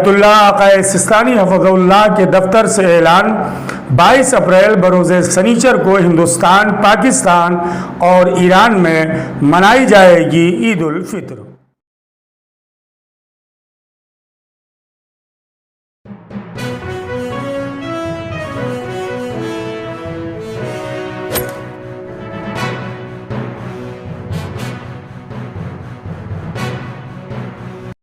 آیت اللہ آقا سستانی حفظ اللہ کے دفتر سے اعلان 22 اپریل بروز سنیچر کو ہندوستان، پاکستان اور ایران میں منائی جائے گی عید الفطر۔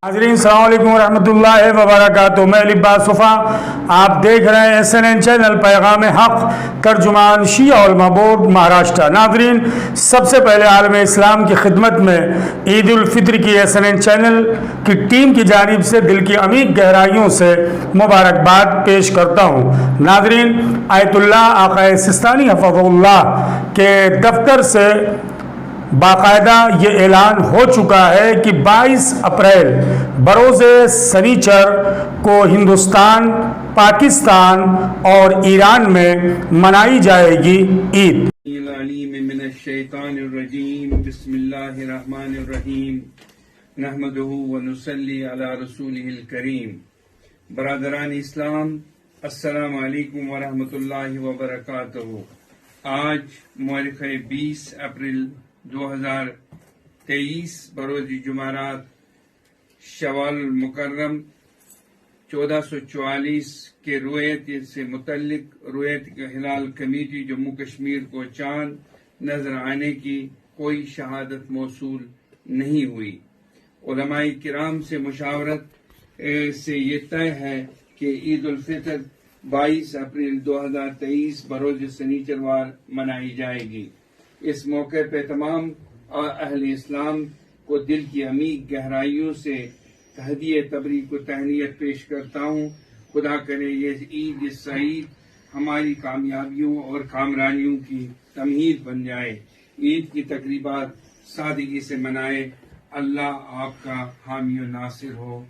ناظرین السلام علیکم ورحمۃ اللہ وبرکاتہ۔ میں لباس صفا، آپ دیکھ رہے ہیں SNN چینل پیغام حق، ترجمان شیعہ علماء بورڈ مہاراشٹر۔ ناظرین سب سے پہلے عالم اسلام کی خدمت میں عید الفطر کی SNN چینل کی ٹیم کی جانب سے دل کی عمیق گہرائیوں سے مبارکباد پیش کرتا ہوں۔ ناظرین آیت اللہ آقا سستانی حفظ اللہ کے دفتر سے باقاعدہ یہ اعلان ہو چکا ہے کہ 22 اپریل بروز سنیچر کو ہندوستان، پاکستان اور ایران میں منائی جائے گی عید۔ العلیم من الشیطان الرجیم، بسم اللہ الرحمن الرحیم، نحمدہ ونصلی علی رسولہ الکریم۔ برادران اسلام، السلام علیکم ورحمۃ اللہ وبرکاتہ۔ آج مورخ 20 اپریل 2023 بروز جمعرات شوال المکرم 1444 کے رویت سے متعلق رویت ہلال کمیٹی جموں کشمیر کو چاند نظر آنے کی کوئی شہادت موصول نہیں ہوئی۔ علماء کرام سے مشاورت سے یہ طے ہے کہ عید الفطر 22 اپریل 2023 بروز سنیچروار منائی جائے گی۔ اس موقع پہ تمام اہل اسلام کو دل کی عمیق گہرائیوں سے تہدیہ تبریک و تہنیت پیش کرتا ہوں۔ خدا کرے یہ عید سعید ہماری کامیابیوں اور کامرانیوں کی تمہید بن جائے۔ عید کی تقریبات سادگی سے منائے۔ اللہ آپ کا حامی و ناصر ہو۔